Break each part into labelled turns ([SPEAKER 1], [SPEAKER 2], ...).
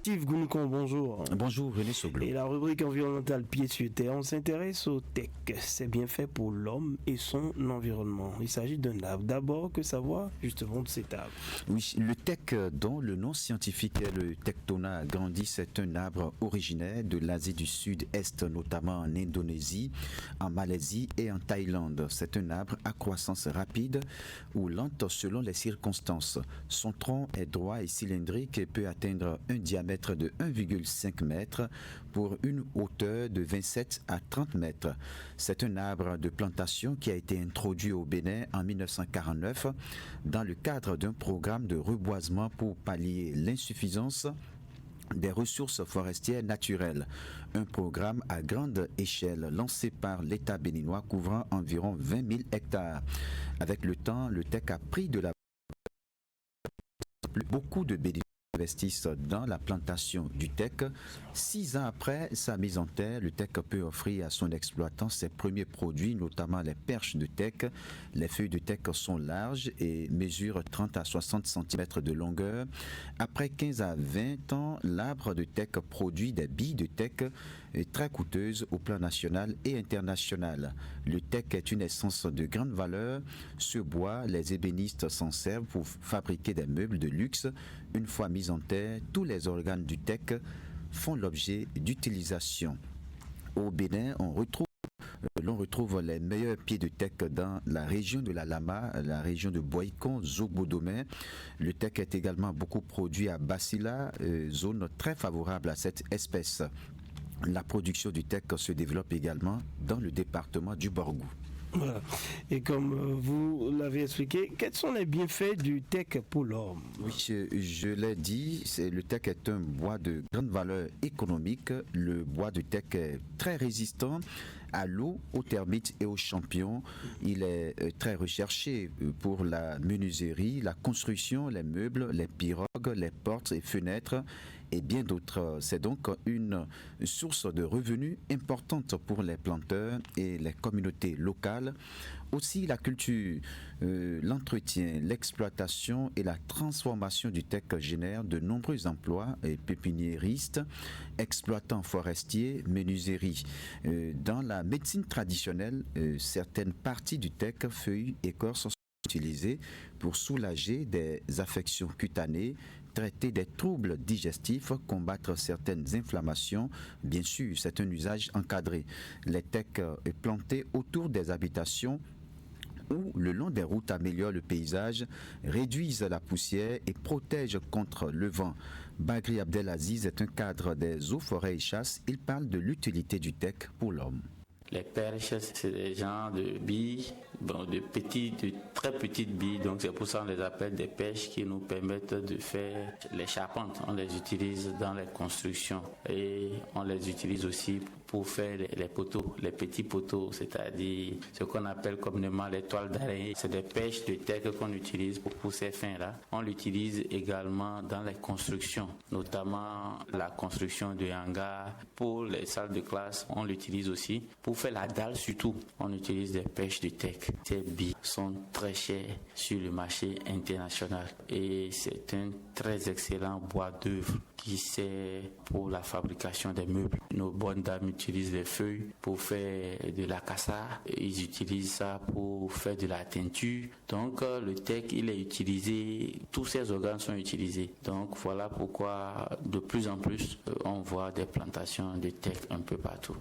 [SPEAKER 1] Steve Gounkon, bonjour.
[SPEAKER 2] Bonjour René Soglo.
[SPEAKER 1] Et la rubrique environnementale Pied sur Terre, on s'intéresse au tech. C'est bien fait pour l'homme et son environnement. Il s'agit d'un arbre. D'abord, que savoir justement de cet arbre?
[SPEAKER 2] Oui, le teck, dont le nom scientifique est le Tectona grandis, c'est un arbre originaire de l'Asie du Sud-Est, notamment en Indonésie, en Malaisie et en Thaïlande. C'est un arbre à croissance rapide ou lente selon les circonstances. Son tronc est droit et cylindrique et peut atteindre un diamètre de 1,5 mètre pour une hauteur de 27 à 30 mètres. C'est un arbre de plantation qui a été introduit au Bénin en 1949 dans le cadre d'un programme de reboisement pour pallier l'insuffisance des ressources forestières naturelles. Un programme à grande échelle lancé par l'État béninois couvrant environ 20 000 hectares. Avec le temps, le teck a pris de la beaucoup de bénéfices investissent dans la plantation du teck. 6 ans après sa mise en terre, le teck peut offrir à son exploitant ses premiers produits, notamment les perches de teck. Les feuilles de teck sont larges et mesurent 30 à 60 cm de longueur. Après 15 à 20 ans, l'arbre de teck produit des billes de teck très coûteuses au plan national et international. Le teck est une essence de grande valeur. Ce bois, les ébénistes s'en servent pour fabriquer des meubles de luxe. Une fois mis en terre, tous les organes du teck font l'objet d'utilisation. Au Bénin, l'on retrouve les meilleurs pieds de teck dans la région de la Lama, la région de Boïkon, Zogbodomé. Le teck est également beaucoup produit à Basila, zone très favorable à cette espèce. La production du teck se développe également dans le département du Borgou.
[SPEAKER 1] Voilà. Et comme vous l'avez expliqué, quels sont les bienfaits du teck pour l'homme?
[SPEAKER 2] Oui, je l'ai dit, le teck est un bois de grande valeur économique. Le bois de teck est très résistant à l'eau, aux termites et aux champignons. Il est très recherché pour la menuiserie, la construction, les meubles, les pirogues, les portes et fenêtres et bien d'autres. C'est donc une source de revenus importante pour les planteurs et les communautés locales. Aussi, la culture, l'entretien, l'exploitation et la transformation du teck génèrent de nombreux emplois, pépiniéristes, exploitants forestiers, menuiseries. Dans la médecine traditionnelle, certaines parties du teck, feuilles, écorces sont utilisées pour soulager des affections cutanées, traiter des troubles digestifs, combattre certaines inflammations. Bien sûr, c'est un usage encadré. Les tecks plantés autour des habitations ou le long des routes améliorent le paysage, réduisent la poussière et protègent contre le vent. Bagri Abdelaziz est un cadre des eaux, forêts et chasses. Il parle de l'utilité du teck pour l'homme.
[SPEAKER 3] Les perches, c'est des genres de billes, de très petites billes, donc c'est pour ça qu'on les appelle des perches qui nous permettent de faire les charpentes. On les utilise dans les constructions et on les utilise aussi pour faire les poteaux, les petits poteaux, c'est-à-dire ce qu'on appelle communément les toiles d'araignée. C'est des perches de teck qu'on utilise pour ces fins-là. On l'utilise également dans les constructions, notamment la construction de hangars. Pour les salles de classe, on l'utilise aussi. Pour faire la dalle surtout, on utilise des perches de teck. Ces billes sont très chères sur le marché international et c'est un très excellent bois d'œuvre qui sert pour la fabrication des meubles. Nos bonnes dames utilisent les feuilles pour faire de la cassare. Ils utilisent ça pour faire de la teinture. Donc le teck, il est utilisé, tous ces organes sont utilisés. Donc voilà pourquoi de plus en plus on voit des plantations de teck un peu partout.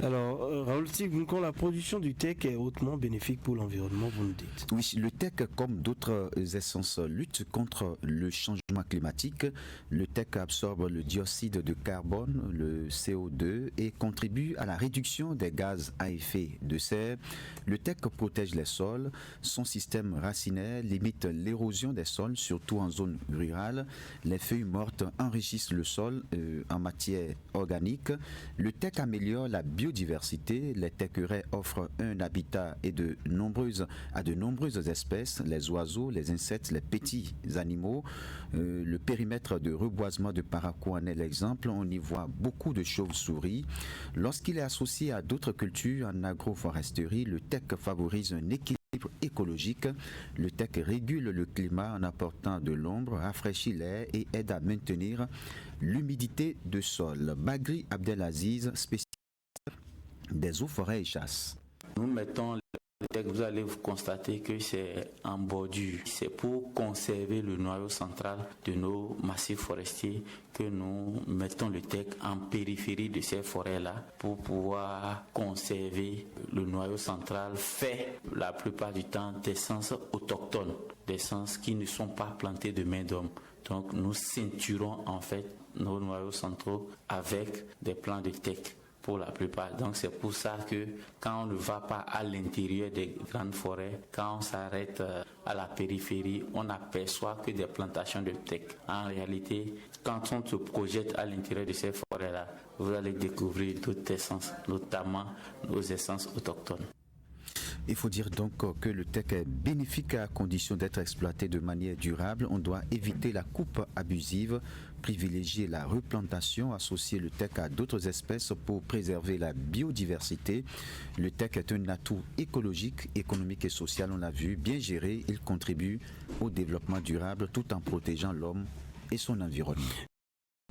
[SPEAKER 1] Alors, Raoul Steve, la production du teck est hautement bénéfique pour l'environnement, vous nous dites.
[SPEAKER 2] Oui, le teck, comme d'autres essences, lutte contre le changement climatique. Le teck absorbe le dioxyde de carbone, le CO2, et contribue à la réduction des gaz à effet de serre. Le teck protège les sols. Son système racinaire limite l'érosion des sols, surtout en zone rurale. Les feuilles mortes enrichissent le sol en matière organique. Le teck améliore améliore la biodiversité. Les teckerets offrent un habitat à de nombreuses espèces, les oiseaux, les insectes, les petits animaux. Le périmètre de reboisement de Parakou en est l'exemple. On y voit beaucoup de chauves-souris. Lorsqu'il est associé à d'autres cultures en agroforesterie, le teck favorise un équilibre écologique. Le teck régule le climat en apportant de l'ombre, rafraîchit l'air et aide à maintenir l'humidité de sol. Bagri Abdelaziz, spécialiste des eaux, forêts et chasse.
[SPEAKER 3] Nous mettons le teck, vous allez constater que c'est en bordure. C'est pour conserver le noyau central de nos massifs forestiers que nous mettons le teck en périphérie de ces forêts-là pour pouvoir conserver le noyau central fait la plupart du temps d'essences autochtones, d'essences qui ne sont pas plantées de main d'homme. Donc nous ceinturons en fait nos noyaux centraux avec des plants de teck pour la plupart. Donc c'est pour ça que quand on ne va pas à l'intérieur des grandes forêts, quand on s'arrête à la périphérie, on n'aperçoit que des plantations de teck. En réalité, quand on se projette à l'intérieur de ces forêts-là, vous allez découvrir d'autres essences, notamment nos essences autochtones.
[SPEAKER 2] Il faut dire donc que le teck est bénéfique à condition d'être exploité de manière durable. On doit éviter la coupe abusive, privilégier la replantation, associer le teck à d'autres espèces pour préserver la biodiversité. Le teck est un atout écologique, économique et social, on l'a vu. Bien géré, il contribue au développement durable tout en protégeant l'homme et son environnement.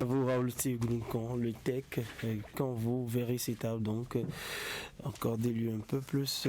[SPEAKER 1] Vous, Raoul Tigounkon, le teck, quand vous verrez cet arbre, donc, accordez-lui un peu plus